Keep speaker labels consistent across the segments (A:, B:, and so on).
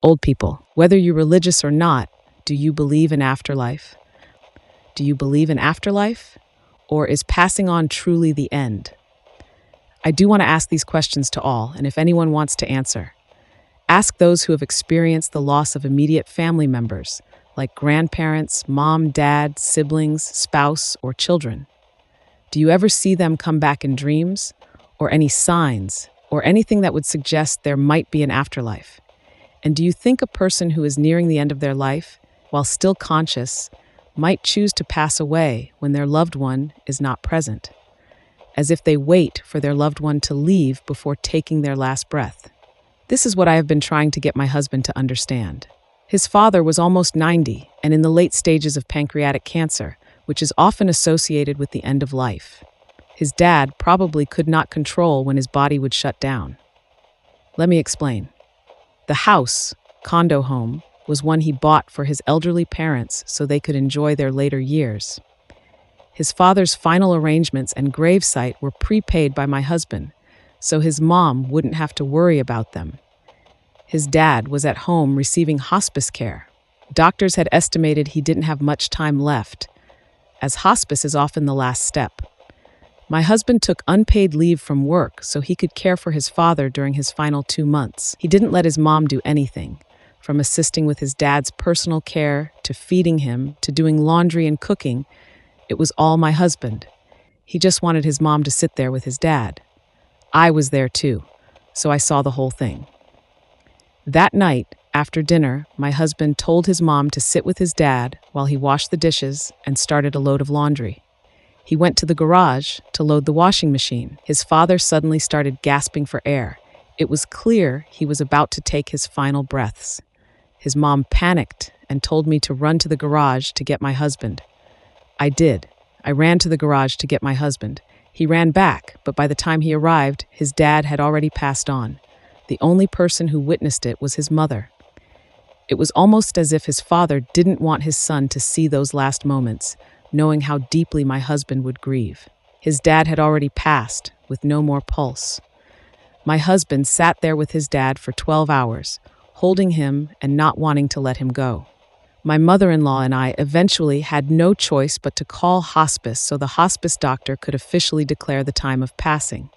A: Old people, whether you're religious or not, do you believe in afterlife? Do you believe in afterlife? Or is passing on truly the end? I do want to ask these questions to all, and if anyone wants to answer, ask those who have experienced the loss of immediate family members, like grandparents, mom, dad, siblings, spouse, or children. Do you ever see them come back in dreams, or any signs, or anything that would suggest there might be an afterlife? And do you think a person who is nearing the end of their life, while still conscious, might choose to pass away when their loved one is not present, as if they wait for their loved one to leave before taking their last breath? This is what I have been trying to get my husband to understand. His father was almost 90 and in the late stages of pancreatic cancer, which is often associated with the end of life. His dad probably could not control when his body would shut down. Let me explain. The house, condo home, was one he bought for his elderly parents so they could enjoy their later years. His father's final arrangements and gravesite were prepaid by my husband, so his mom wouldn't have to worry about them. His dad was at home receiving hospice care. Doctors had estimated he didn't have much time left, as hospice is often the last step. My husband took unpaid leave from work so he could care for his father during his final 2 months. He didn't let his mom do anything, from assisting with his dad's personal care to feeding him to doing laundry and cooking. It was all my husband. He just wanted his mom to sit there with his dad. I was there too, so I saw the whole thing. That night, after dinner, my husband told his mom to sit with his dad while he washed the dishes and started a load of laundry. He went to the garage to load the washing machine. His father suddenly started gasping for air. It was clear he was about to take his final breaths. His mom panicked and told me to run to the garage to get my husband. I did. I ran to the garage to get my husband. He ran back, but by the time he arrived, his dad had already passed on. The only person who witnessed it was his mother. It was almost as if his father didn't want his son to see those last moments, knowing how deeply my husband would grieve. His dad had already passed, with no more pulse. My husband sat there with his dad for 12 hours, holding him and not wanting to let him go. My mother-in-law and I eventually had no choice but to call hospice so the hospice doctor could officially declare the time of passing.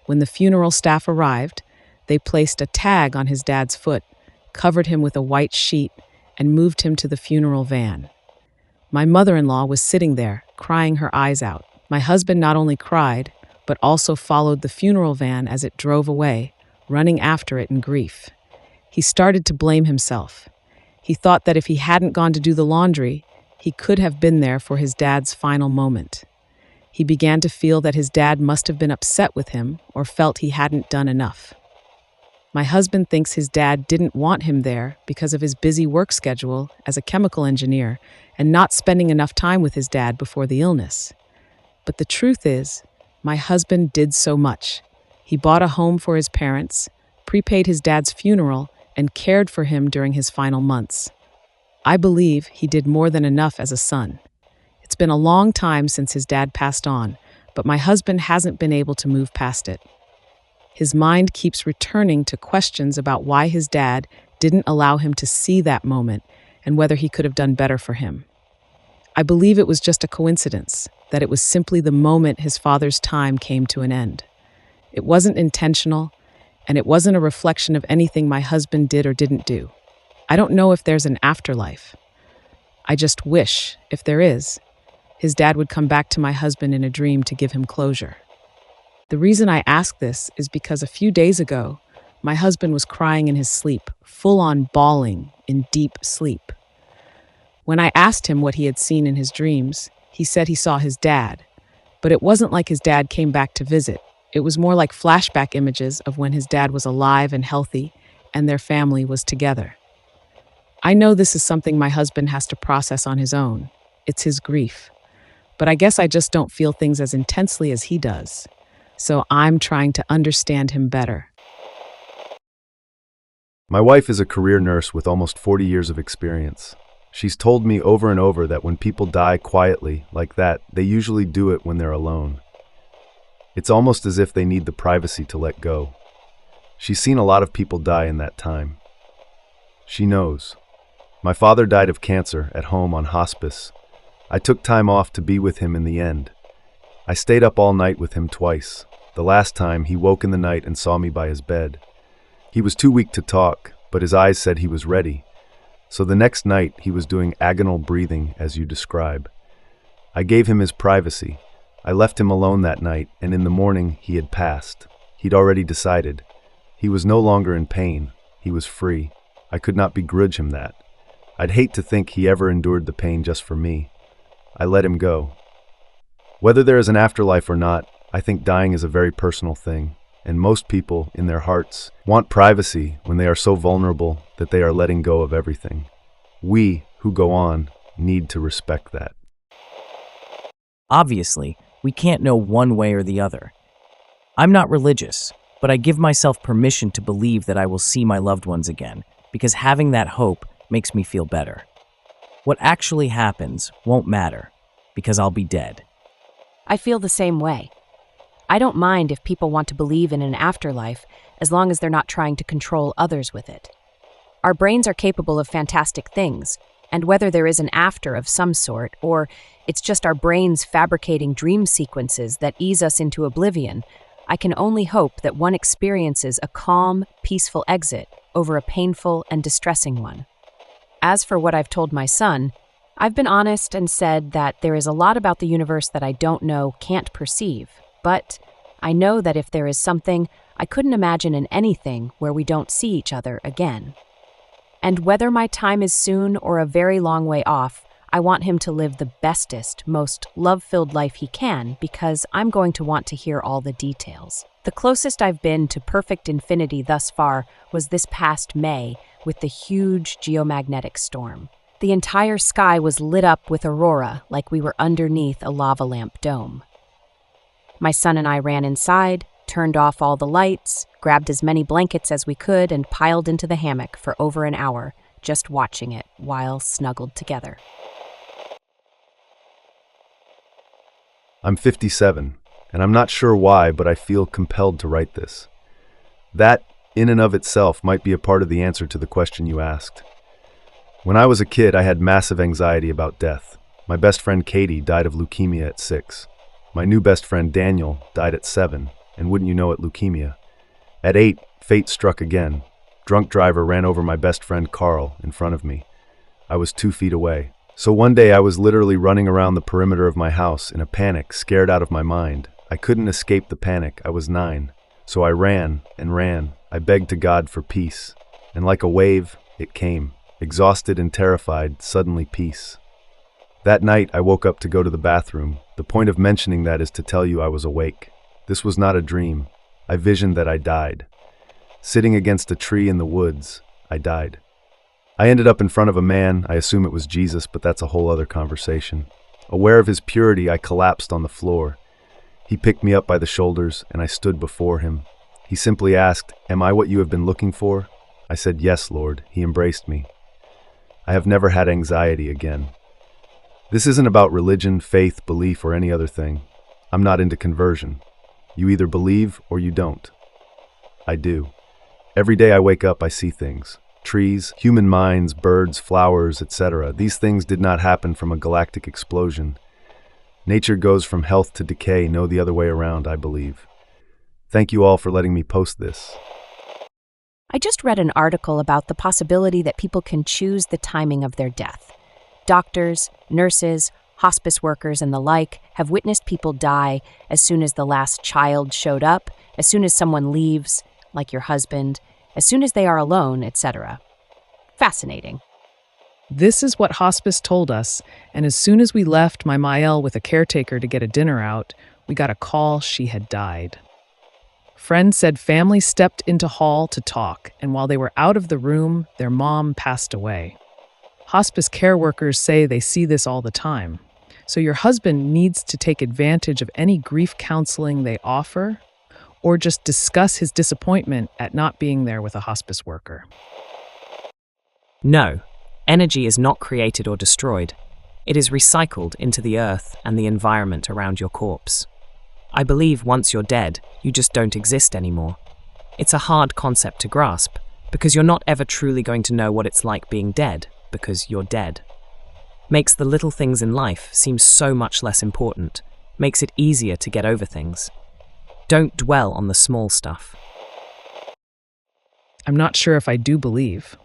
A: When the funeral staff arrived, they placed a tag on his dad's foot, covered him with a white sheet, and moved him to the funeral van. My mother-in-law was sitting there, crying her eyes out. My husband not only cried, but also followed the funeral van as it drove away, running after it in grief. He started to blame himself. He thought that if he hadn't gone to do the laundry, he could have been there for his dad's final moment. He began to feel that his dad must have been upset with him or felt he hadn't done enough. My husband thinks his dad didn't want him there because of his busy work schedule as a chemical engineer and not spending enough time with his dad before the illness. But the truth is, my husband did so much. He bought a home for his parents, prepaid his dad's funeral, and cared for him during his final months. I believe he did more than enough as a son. It's been a long time since his dad passed on, but my husband hasn't been able to move past it. His mind keeps returning to questions about why his dad didn't allow him to see that moment and whether he could have done better for him. I believe it was just a coincidence, that it was simply the moment his father's time came to an end. It wasn't intentional, and it wasn't a reflection of anything my husband did or didn't do. I don't know if there's an afterlife. I just wish, if there is, his dad would come back to my husband in a dream to give him closure. The reason I ask this is because a few days ago, my husband was crying in his sleep, full-on bawling in deep sleep. When I asked him what he had seen in his dreams, he said he saw his dad, but it wasn't like his dad came back to visit. It was more like flashback images of when his dad was alive and healthy and their family was together. I know this is something my husband has to process on his own. It's his grief. But I guess I just don't feel things as intensely as he does. So I'm trying to understand him better.
B: My wife is a career nurse with almost 40 years of experience. She's told me over and over that when people die quietly, like that, they usually do it when they're alone. It's almost as if they need the privacy to let go. She's seen a lot of people die in that time. She knows. My father died of cancer at home on hospice. I took time off to be with him in the end. I stayed up all night with him twice. The last time, he woke in the night and saw me by his bed. He was too weak to talk, but his eyes said he was ready. So the next night, he was doing agonal breathing, as you describe. I gave him his privacy. I left him alone that night, and in the morning, he had passed. He'd already decided. He was no longer in pain. He was free. I could not begrudge him that. I'd hate to think he ever endured the pain just for me. I let him go. Whether there is an afterlife or not, I think dying is a very personal thing, and most people, in their hearts, want privacy when they are so vulnerable that they are letting go of everything. We, who go on, need to respect that.
C: Obviously, we can't know one way or the other. I'm not religious, but I give myself permission to believe that I will see my loved ones again, because having that hope makes me feel better. What actually happens won't matter, because I'll be dead.
D: I feel the same way. I don't mind if people want to believe in an afterlife as long as they're not trying to control others with it. Our brains are capable of fantastic things, and whether there is an after of some sort, or it's just our brains fabricating dream sequences that ease us into oblivion, I can only hope that one experiences a calm, peaceful exit over a painful and distressing one. As for what I've told my son, I've been honest and said that there is a lot about the universe that I don't know, can't perceive, but I know that if there is something, I couldn't imagine in anything where we don't see each other again. And whether my time is soon or a very long way off, I want him to live the bestest, most love-filled life he can because I'm going to want to hear all the details. The closest I've been to perfect infinity thus far was this past May with the huge geomagnetic storm. The entire sky was lit up with aurora like we were underneath a lava lamp dome. My son and I ran inside, turned off all the lights, grabbed as many blankets as we could, and piled into the hammock for over an hour, just watching it while snuggled together.
B: I'm 57, and I'm not sure why, but I feel compelled to write this. That, in and of itself, might be a part of the answer to the question you asked. When I was a kid, I had massive anxiety about death. My best friend Katie died of leukemia at 6. My new best friend Daniel died at 7, and wouldn't you know it, leukemia. At 8, fate struck again. Drunk driver ran over my best friend Carl in front of me. I was 2 feet away. So one day I was literally running around the perimeter of my house in a panic, scared out of my mind. I couldn't escape the panic. I was 9. So I ran and ran. I begged to God for peace. And like a wave, it came. Exhausted and terrified, suddenly peace. That night, I woke up to go to the bathroom. The point of mentioning that is to tell you I was awake. This was not a dream. I visioned that I died. Sitting against a tree in the woods, I died. I ended up in front of a man. I assume it was Jesus, but that's a whole other conversation. Aware of his purity, I collapsed on the floor. He picked me up by the shoulders, and I stood before him. He simply asked, "Am I what you have been looking for?" I said, "Yes, Lord." He embraced me. I have never had anxiety again. This isn't about religion, faith, belief, or any other thing. I'm not into conversion. You either believe or you don't. I do. Every day I wake up, I see things. Trees, human minds, birds, flowers, etc. These things did not happen from a galactic explosion. Nature goes from health to decay, no the other way around, I believe. Thank you all for letting me post this.
D: I just read an article about the possibility that people can choose the timing of their death. Doctors, nurses, hospice workers, and the like have witnessed people die as soon as the last child showed up, as soon as someone leaves, like your husband, as soon as they are alone, etc. Fascinating.
A: This is what hospice told us, and as soon as we left my Mael with a caretaker to get a dinner out, we got a call she had died. Friend said family stepped into hall to talk, and while they were out of the room, their mom passed away. Hospice care workers say they see this all the time. So your husband needs to take advantage of any grief counseling they offer, or just discuss his disappointment at not being there with a hospice worker.
C: No, energy is not created or destroyed. It is recycled into the earth and the environment around your corpse. I believe once you're dead, you just don't exist anymore. It's a hard concept to grasp, because you're not ever truly going to know what it's like being dead, because you're dead. Makes the little things in life seem so much less important, makes it easier to get over things. Don't dwell on the small stuff.
A: I'm not sure if I do believe.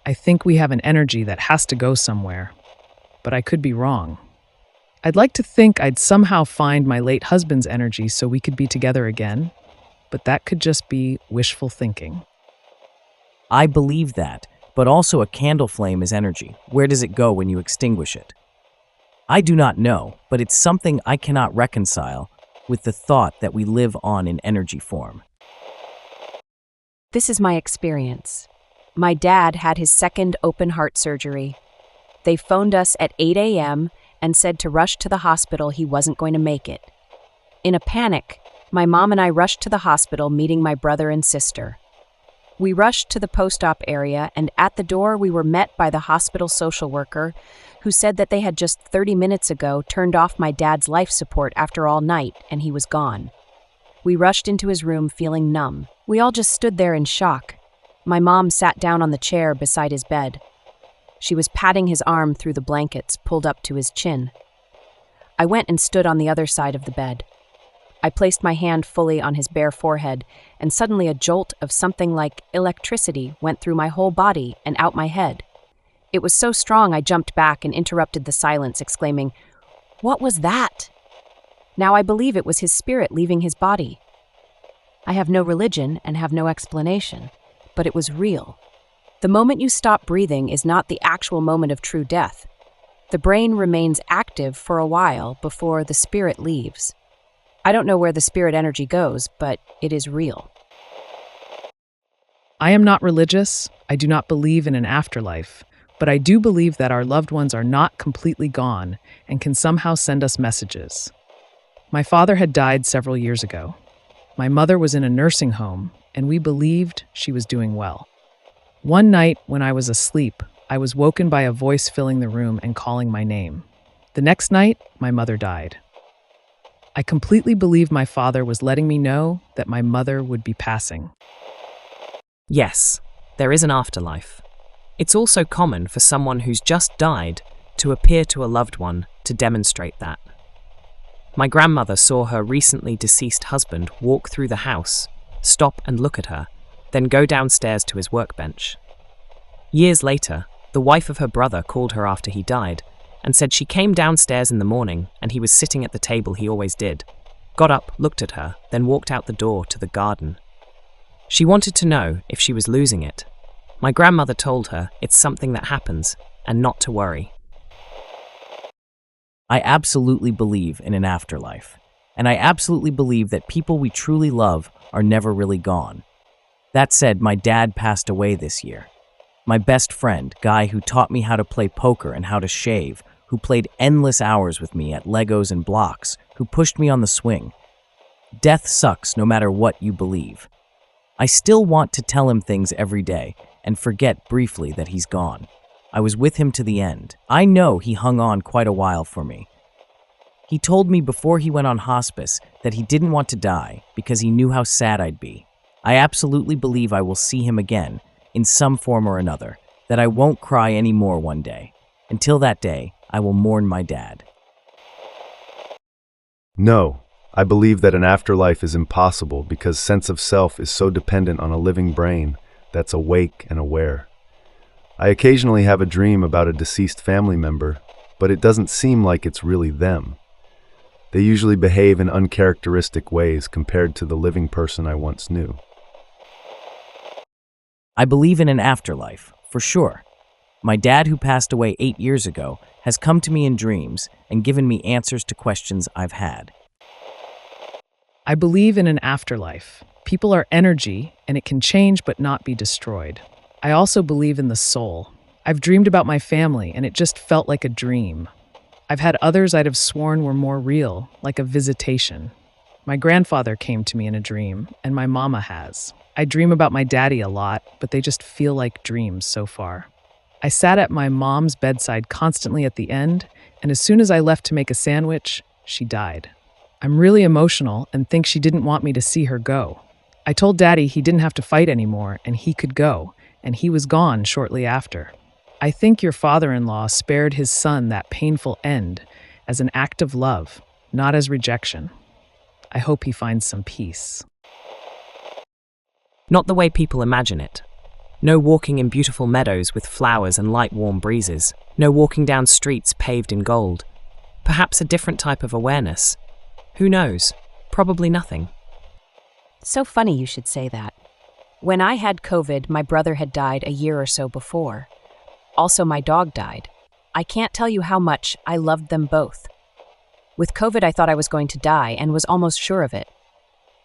A: I think we have an energy that has to go somewhere, but I could be wrong. I'd like to think I'd somehow find my late husband's energy so we could be together again, but that could just be wishful thinking.
C: I believe that, but also a candle flame is energy. Where does it go when you extinguish it? I do not know, but it's something I cannot reconcile with the thought that we live on in energy form.
D: This is my experience. My dad had his second open heart surgery. They phoned us at 8 a.m. and said to rush to the hospital he wasn't going to make it. In a panic, my mom and I rushed to the hospital, meeting my brother and sister. We rushed to the post-op area, and at the door we were met by the hospital social worker, who said that they had just 30 minutes ago turned off my dad's life support after all night, and he was gone. We rushed into his room feeling numb. We all just stood there in shock. My mom sat down on the chair beside his bed. She was patting his arm through the blankets pulled up to his chin. I went and stood on the other side of the bed. I placed my hand fully on his bare forehead, and suddenly a jolt of something like electricity went through my whole body and out my head. It was so strong I jumped back and interrupted the silence, exclaiming, "What was that?" Now I believe it was his spirit leaving his body. I have no religion and have no explanation, but it was real. The moment you stop breathing is not the actual moment of true death. The brain remains active for a while before the spirit leaves. I don't know where the spirit energy goes, but it is real.
A: I am not religious. I do not believe in an afterlife, but I do believe that our loved ones are not completely gone and can somehow send us messages. My father had died several years ago. My mother was in a nursing home, and we believed she was doing well. One night, when I was asleep, I was woken by a voice filling the room and calling my name. The next night, my mother died. I completely believe my father was letting me know that my mother would be passing.
C: Yes, there is an afterlife. It's also common for someone who's just died to appear to a loved one to demonstrate that. My grandmother saw her recently deceased husband walk through the house, stop and look at her, then go downstairs to his workbench. Years later, the wife of her brother called her after he died and said she came downstairs in the morning and he was sitting at the table he always did, got up, looked at her, then walked out the door to the garden. She wanted to know if she was losing it. My grandmother told her it's something that happens and not to worry. I absolutely believe in an afterlife, and I absolutely believe that people we truly love are never really gone. That said, my dad passed away this year. My best friend, guy who taught me how to play poker and how to shave, who played endless hours with me at Legos and blocks, who pushed me on the swing. Death sucks no matter what you believe. I still want to tell him things every day and forget briefly that he's gone. I was with him to the end. I know he hung on quite a while for me. He told me before he went on hospice that he didn't want to die because he knew how sad I'd be. I absolutely believe I will see him again, in some form or another, that I won't cry anymore one day. Until that day, I will mourn my dad.
B: No, I believe that an afterlife is impossible because sense of self is so dependent on a living brain that's awake and aware. I occasionally have a dream about a deceased family member, but it doesn't seem like it's really them. They usually behave in uncharacteristic ways compared to the living person I once knew.
C: I believe in an afterlife, for sure. My dad, who passed away 8 years ago, has come to me in dreams and given me answers to questions I've had.
A: I believe in an afterlife. People are energy, and it can change but not be destroyed. I also believe in the soul. I've dreamed about my family, and it just felt like a dream. I've had others I'd have sworn were more real, like a visitation. My grandfather came to me in a dream, and my mama has. I dream about my daddy a lot, but they just feel like dreams so far. I sat at my mom's bedside constantly at the end, and as soon as I left to make a sandwich, she died. I'm really emotional and think she didn't want me to see her go. I told Daddy he didn't have to fight anymore and he could go, and he was gone shortly after. I think your father-in-law spared his son that painful end as an act of love, not as rejection. I hope he finds some peace.
E: Not the way people imagine it. No walking in beautiful meadows with flowers and light warm breezes. No walking down streets paved in gold. Perhaps a different type of awareness. Who knows? Probably nothing.
D: So funny you should say that. When I had COVID, my brother had died a year or so before. Also, my dog died. I can't tell you how much I loved them both. With COVID, I thought I was going to die and was almost sure of it.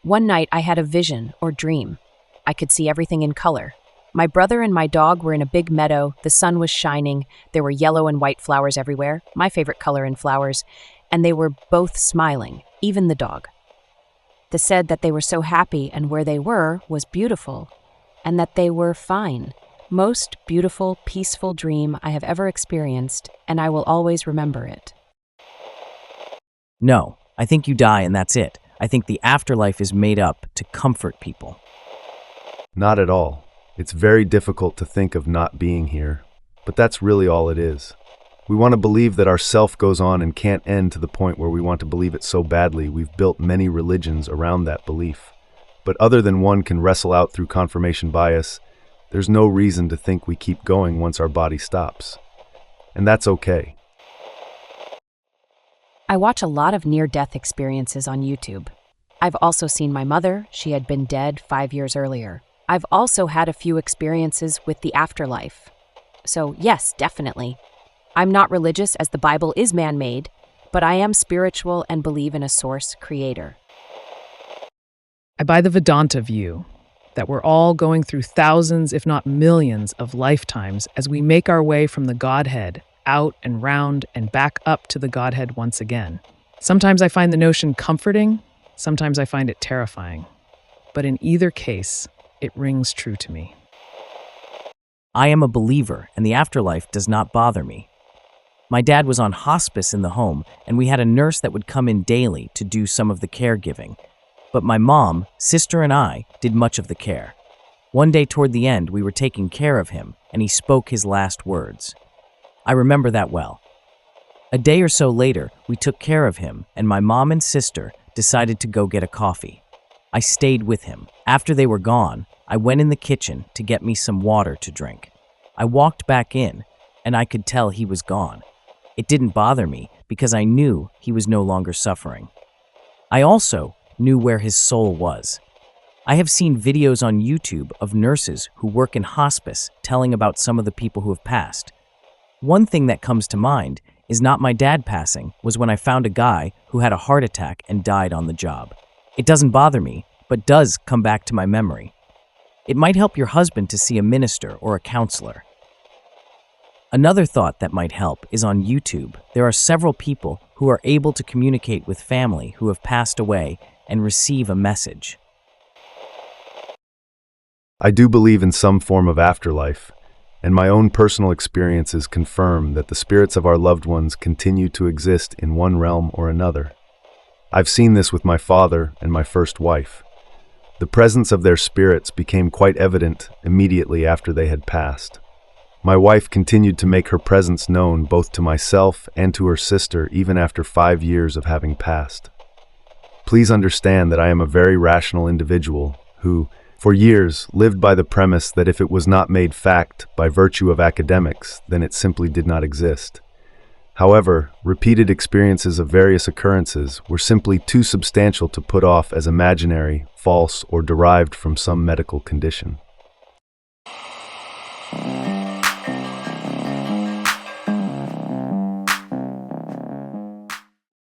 D: One night, I had a vision or dream. I could see everything in color. My brother and my dog were in a big meadow, the sun was shining, there were yellow and white flowers everywhere, my favorite color in flowers, and they were both smiling, even the dog. They said that they were so happy and where they were was beautiful, and that they were fine. Most beautiful, peaceful dream I have ever experienced, and I will always remember it.
C: No, I think you die and that's it. I think the afterlife is made up to comfort people.
B: Not at all. It's very difficult to think of not being here, but that's really all it is. We want to believe that our self goes on and can't end to the point where we want to believe it so badly we've built many religions around that belief. But other than one can wrestle out through confirmation bias, there's no reason to think we keep going once our body stops. And that's okay.
D: I watch a lot of near-death experiences on YouTube. I've also seen my mother. She had been dead 5 years earlier. I've also had a few experiences with the afterlife. So yes, definitely. I'm not religious as the Bible is man-made, but I am spiritual and believe in a source creator.
A: I buy the Vedanta view that we're all going through thousands, if not millions, of lifetimes as we make our way from the Godhead out and round and back up to the Godhead once again. Sometimes I find the notion comforting, sometimes I find it terrifying. But in either case, it rings true to me.
C: I am a believer, and the afterlife does not bother me. My dad was on hospice in the home, and we had a nurse that would come in daily to do some of the caregiving. But my mom, sister, and I did much of the care. One day toward the end, we were taking care of him, and he spoke his last words. I remember that well. A day or so later, we took care of him, and my mom and sister decided to go get a coffee. I stayed with him. After they were gone, I went in the kitchen to get me some water to drink. I walked back in, and I could tell he was gone. It didn't bother me because I knew he was no longer suffering. I also knew where his soul was. I have seen videos on YouTube of nurses who work in hospice telling about some of the people who have passed. One thing that comes to mind is not my dad passing, was when I found a guy who had a heart attack and died on the job. It doesn't bother me, but does come back to my memory. It might help your husband to see a minister or a counselor. Another thought that might help is on YouTube. There are several people who are able to communicate with family who have passed away and receive a message.
B: I do believe in some form of afterlife, and my own personal experiences confirm that the spirits of our loved ones continue to exist in one realm or another. I've seen this with my father and my first wife. The presence of their spirits became quite evident immediately after they had passed. My wife continued to make her presence known both to myself and to her sister even after 5 years of having passed. Please understand that I am a very rational individual who, for years, lived by the premise that if it was not made fact by virtue of academics, then it simply did not exist. However, repeated experiences of various occurrences were simply too substantial to put off as imaginary, false, or derived from some medical condition.